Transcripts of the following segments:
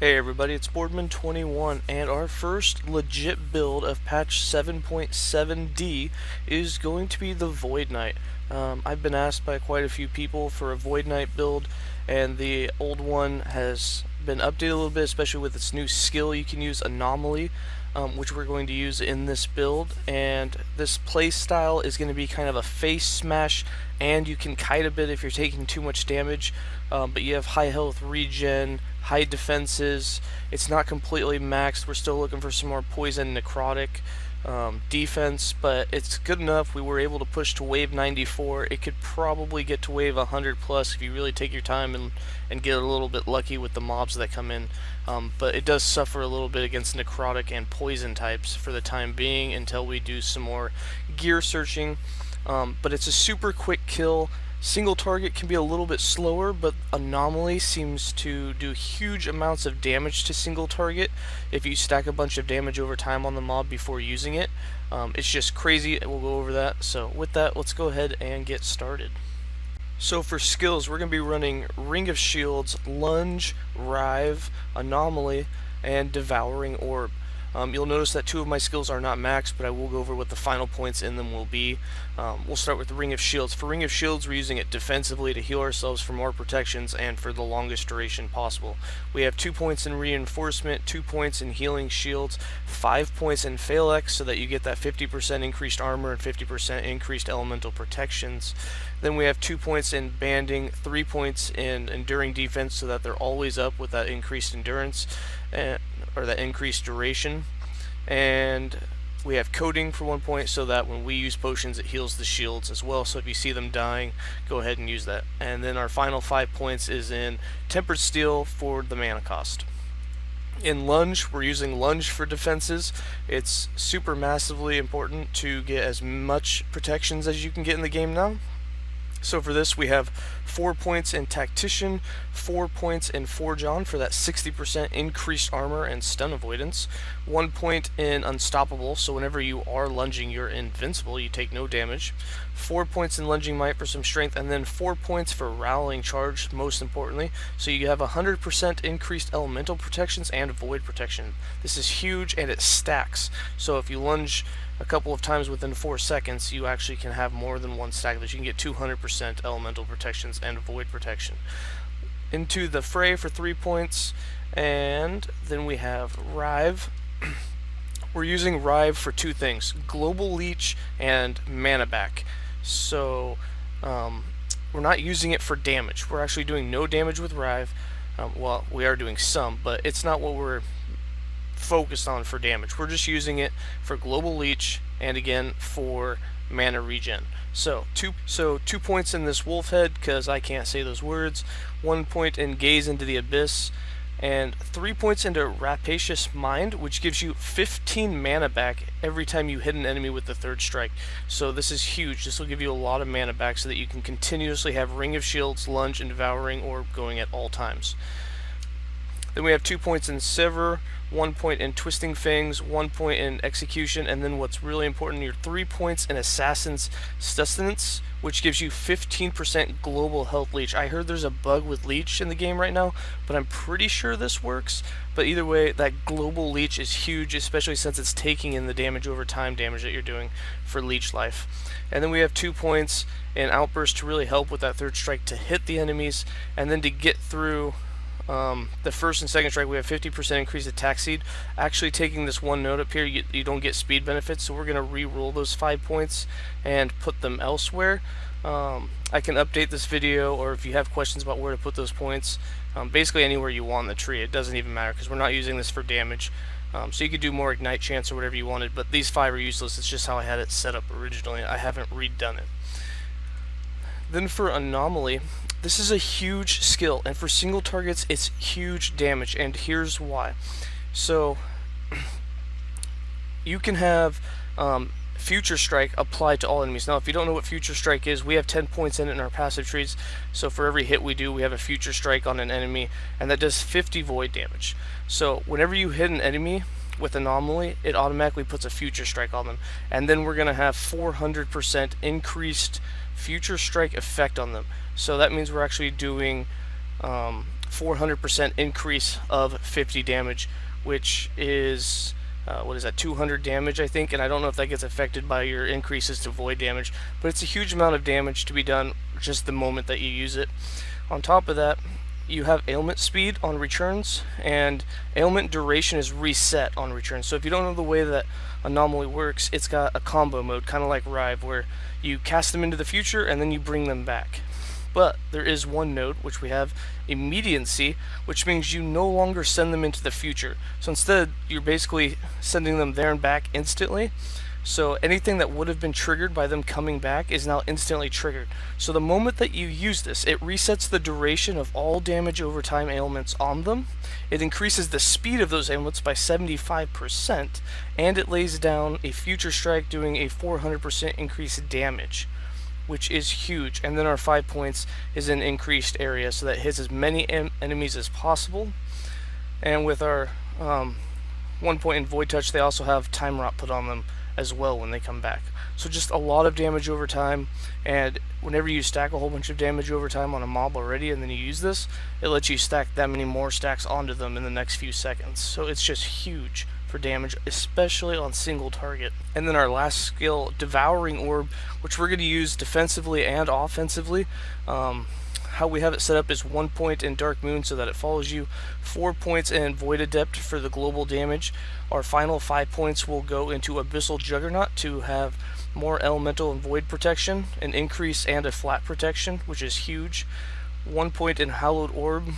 Hey everybody, it's Boardman21, and our first legit build of patch 7.7D is going to be the Void Knight. I've been asked by quite a few people for a Void Knight build, and the old one has been updated a little bit, especially with its new skill. You can use Anamoly, which we're going to use in this build, and this play style is going to be kind of a face smash, and you can kite a bit if you're taking too much damage, but you have high health regen, high defenses. It's not completely maxed. We're still looking for some more poison necrotic defense, but it's good enough. We were able to push to wave 94. It could probably get to wave 100 plus if you really take your time and get a little bit lucky with the mobs that come in. But it does suffer a little bit against necrotic and poison types for the time being until we do some more gear searching. But it's a super quick kill. Single target can be a little bit slower, but Anamoly seems to do huge amounts of damage to single target if you stack a bunch of damage over time on the mob before using it. It's just crazy. We'll go over that. So with that, let's go ahead and get started. So for skills, we're going to be running Ring of Shields, Lunge, Rive, Anamoly, and Devouring Orb. You'll notice that two of my skills are not maxed, but I will go over what the final points in them will be. We'll start with the Ring of Shields. For Ring of Shields, we're using it defensively to heal ourselves for more protections and for the longest duration possible. We have 2 points in reinforcement, 2 points in healing shields, 5 points in Phalanx so that you get that 50% increased armor and 50% increased elemental protections. Then we have 2 points in banding, 3 points in enduring defense so that they're always up with that increased endurance, or that increased duration. And we have coating for 1 point so that when we use potions it heals the shields as well, so if you see them dying, go ahead and use that. And then our final 5 points is in tempered steel for the mana cost. In Lunge, we're using Lunge for defenses. It's super massively important to get as much protections as you can get in the game now. So for this, we have 4 points in Tactician, 4 points in Forge On for that 60% increased armor and stun avoidance, 1 point in Unstoppable, so whenever you are lunging, you're invincible, you take no damage, 4 points in Lunging Might for some strength, and then 4 points for Rallying Charge, most importantly, so you have 100% increased elemental protections and void protection. This is huge, and it stacks, so if you lunge a couple of times within 4 seconds, you actually can have more than one stack of this. You can get 200% elemental protections and void protection. Into the Fray for 3 points, and then we have Rive. We're using Rive for 2 things, Global Leech and Mana Back. So we're not using it for damage. We're actually doing no damage with Rive. Well, we are doing some, but it's not what we're focused on for damage. We're just using it for Global Leech and again for mana regen. So 2 points in this wolf head because I can't say those words, 1 point in Gaze into the Abyss, and 3 points into Rapacious Mind, which gives you 15 mana back every time you hit an enemy with the third strike. So this is huge. This will give you a lot of mana back so that you can continuously have Ring of Shields, Lunge, and Devouring Orb going at all times. Then we have 2 points in Sever, 1 point in Twisting Fangs, 1 point in Execution, and then what's really important, your 3 points in Assassin's Sustenance, which gives you 15% global health leech. I heard there's a bug with leech in the game right now, but I'm pretty sure this works. But either way, that global leech is huge, especially since it's taking in the damage over time damage that you're doing for leech life. And then we have 2 points in Outburst to really help with that third strike to hit the enemies, and then to get through the first and second strike, we have 50% increased attack speed. Actually, taking this one note up here, you don't get speed benefits, so we're going to re-roll those 5 points and put them elsewhere. I can update this video, or if you have questions about where to put those points, basically anywhere you want in the tree. It doesn't even matter because we're not using this for damage. So you could do more Ignite Chance or whatever you wanted, but these 5 are useless. It's just how I had it set up originally. I haven't redone it. Then for Anamoly, this is a huge skill, and for single targets, it's huge damage, and here's why. So, you can have Future Strike applied to all enemies. Now, if you don't know what Future Strike is, we have 10 points in it in our passive trees, so for every hit we do, we have a Future Strike on an enemy, and that does 50 void damage. So, whenever you hit an enemy with Anamoly, it automatically puts a Future Strike on them, and then we're going to have 400% increased Future Strike effect on them. So that means we're actually doing 400% increase of 50 damage, which is what is that, 200 damage, I think, and I don't know if that gets affected by your increases to void damage, but it's a huge amount of damage to be done just the moment that you use it. On top of that, you have ailment speed on returns, and ailment duration is reset on returns. So if you don't know the way that Anamoly works, it's got a combo mode, kind of like Rive, where you cast them into the future and then you bring them back. But there is one node, which we have immediacy, which means you no longer send them into the future. So instead, you're basically sending them there and back instantly. So anything that would have been triggered by them coming back is now instantly triggered. So the moment that you use this, it resets the duration of all damage over time ailments on them. It increases the speed of those ailments by 75%, and it lays down a future strike doing a 400% increased damage, which is huge. And then our 5 points is an increased area, so that hits as many enemies as possible. And with our 1 point in Void Touch, they also have Time Rot put on them as well when they come back. So just a lot of damage over time, and whenever you stack a whole bunch of damage over time on a mob already and then you use this, it lets you stack that many more stacks onto them in the next few seconds. So it's just huge for damage, especially on single target. And then our last skill, Devouring Orb, which we're going to use defensively and offensively. How we have it set up is 1 point in Dark Moon so that it follows you, 4 points in Void Adept for the global damage. Our final 5 points will go into Abyssal Juggernaut to have more elemental and void protection, an increase and a flat protection, which is huge. 1 point in Hallowed Orb,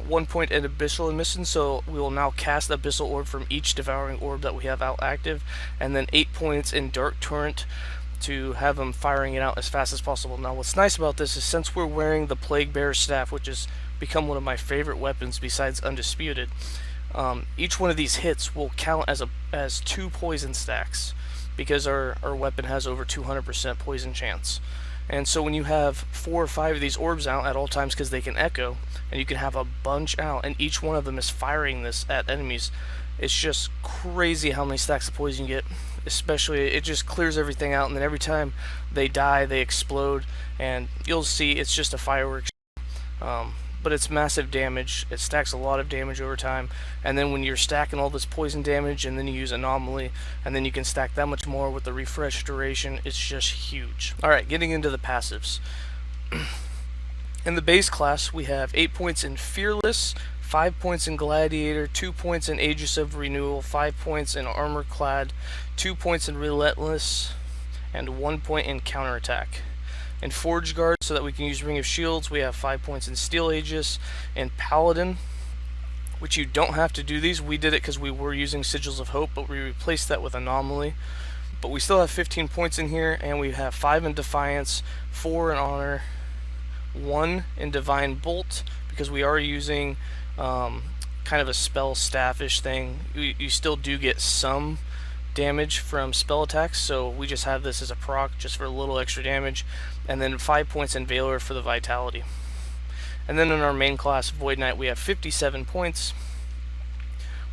1 point in Abyssal Emission, so we will now cast Abyssal Orb from each Devouring Orb that we have out active, and then 8 points in Dark Torrent to have them firing it out as fast as possible. Now what's nice about this is, since we're wearing the Plague Bearer Staff, which has become one of my favorite weapons besides Undisputed, each one of these hits will count as 2 poison stacks, because our weapon has over 200% poison chance. And so when you have 4 or 5 of these orbs out at all times, because they can echo, and you can have a bunch out, and each one of them is firing this at enemies, it's just crazy how many stacks of poison you get. Especially, it just clears everything out, and then every time they die, they explode, and you'll see it's just a fireworks. But it's massive damage. It stacks a lot of damage over time, and then when you're stacking all this poison damage, and then you use Anamoly, and then you can stack that much more with the refresh duration, it's just huge. Alright, getting into the passives. In the base class, we have 8 points in Fearless, 5 points in Gladiator, 2 points in Aegis of Renewal, 5 points in Armor Clad, 2 points in Relentless, and 1 point in Counterattack. In Forge Guard, so that we can use Ring of Shields, we have 5 points in Steel Aegis. In Paladin, which you don't have to do these, we did it because we were using Sigils of Hope, but we replaced that with Anamoly. But we still have 15 points in here, and we have 5 in Defiance, 4 in Honor, 1 in Divine Bolt, because we are using kind of a spell staffish thing. You still do get some damage from spell attacks, so we just have this as a proc just for a little extra damage, and then 5 points in Valor for the Vitality. And then in our main class, Void Knight, we have 57 points.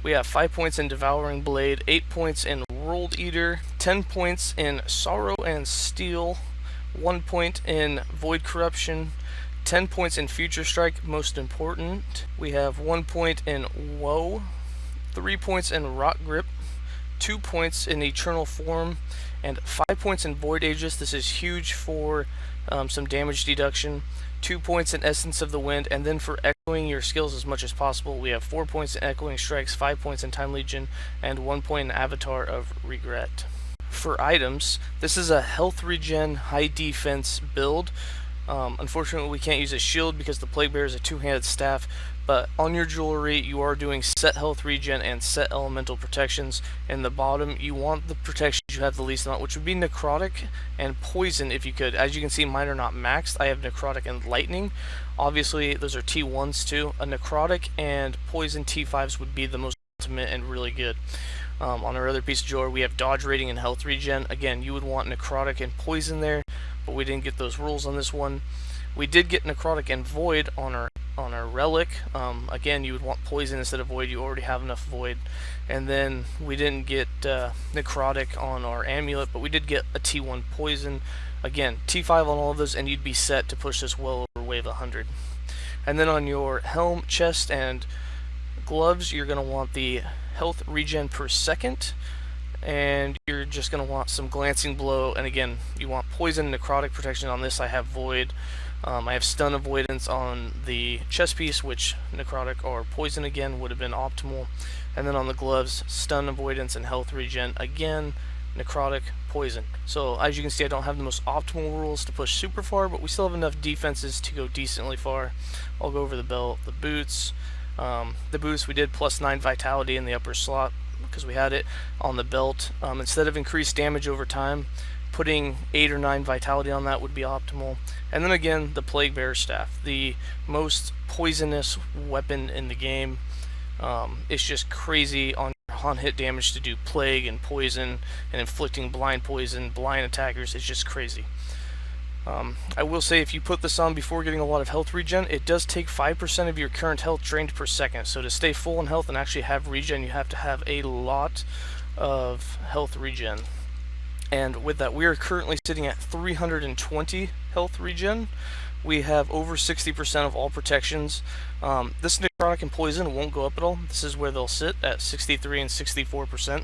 We have 5 points in Devouring Blade, 8 points in World Eater, 10 points in Sorrow and Steel, 1 point in Void Corruption, 10 points in Future Strike, most important. We have 1 point in Woe, 3 points in Rot Grip, 2 points in Eternal Form, and 5 points in Void Aegis. This is huge for some damage deduction. 2 points in Essence of the Wind, and then for echoing your skills as much as possible, we have 4 points in Echoing Strikes, 5 points in Time Legion, and 1 point in Avatar of Regret. For items, this is a health regen, high defense build. Unfortunately, we can't use a shield because the Plague Bearer is a two-handed staff, but on your jewelry, you are doing set health regen and set elemental protections. In the bottom, you want the protections you have the least amount, which would be necrotic and poison if you could. As you can see, mine are not maxed. I have necrotic and lightning. Obviously, those are T1s too. A necrotic and poison T5s would be the most ultimate and really good. On our other piece of jewelry, we have dodge rating and health regen. Again, you would want necrotic and poison there, but we didn't get those rules on this one. We did get necrotic and void on our relic. Again, you would want poison instead of void. You already have enough void. And then we didn't get necrotic on our amulet, but we did get a T1 poison. Again, T5 on all of those, and you'd be set to push this well over wave 100. And then on your helm, chest, and gloves, you're going to want the health regen per second, and you're just going to want some glancing blow, and again, you want poison and necrotic protection. On this I have void. I have stun avoidance on the chest piece, which necrotic or poison again would have been optimal, and then on the gloves, stun avoidance and health regen again, necrotic, poison. So as you can see, I don't have the most optimal rules to push super far, but we still have enough defenses to go decently far. I'll go over the belt, the boots. The boots, we did +9 vitality in the upper slot because we had it on the belt. Instead of increased damage over time, putting 8 or 9 vitality on that would be optimal. And then again, the Plague Bearer Staff, the most poisonous weapon in the game. It's just crazy on hit damage to do plague and poison and inflicting blind poison, blind attackers. It's just crazy. I will say, if you put this on before getting a lot of health regen, it does take 5% of your current health drained per second. So to stay full in health and actually have regen, you have to have a lot of health regen. And with that, we are currently sitting at 320 health regen. We have over 60% of all protections. This necrotic and poison won't go up at all. This is where they'll sit at 63 and 64%.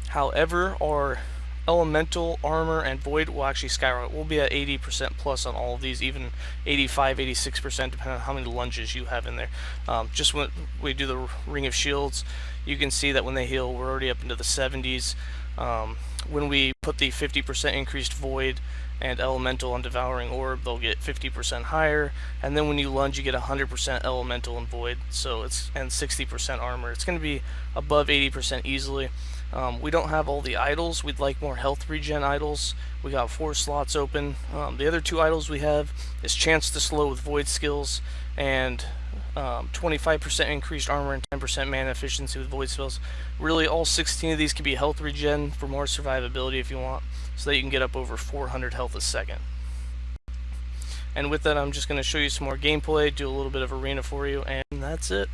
However, our elemental, armor, and void will actually skyrocket. We'll be at 80% plus on all of these, even 85, 86%, depending on how many lunges you have in there. Just when we do the Ring of Shields, you can see that when they heal, we're already up into the 70s. When we put the 50% increased void and elemental on Devouring Orb, they'll get 50% higher, and then when you lunge, you get 100% elemental and void, so it's and 60% armor. It's going to be above 80% easily. We don't have all the idols. We'd like more health regen idols. We got 4 slots open. The other 2 idols we have is Chance to Slow with void skills, and 25% increased armor and 10% mana efficiency with void spells. Really, all 16 of these can be health regen for more survivability if you want, so that you can get up over 400 health a second. And with that, I'm just going to show you some more gameplay, do a little bit of arena for you, and that's it.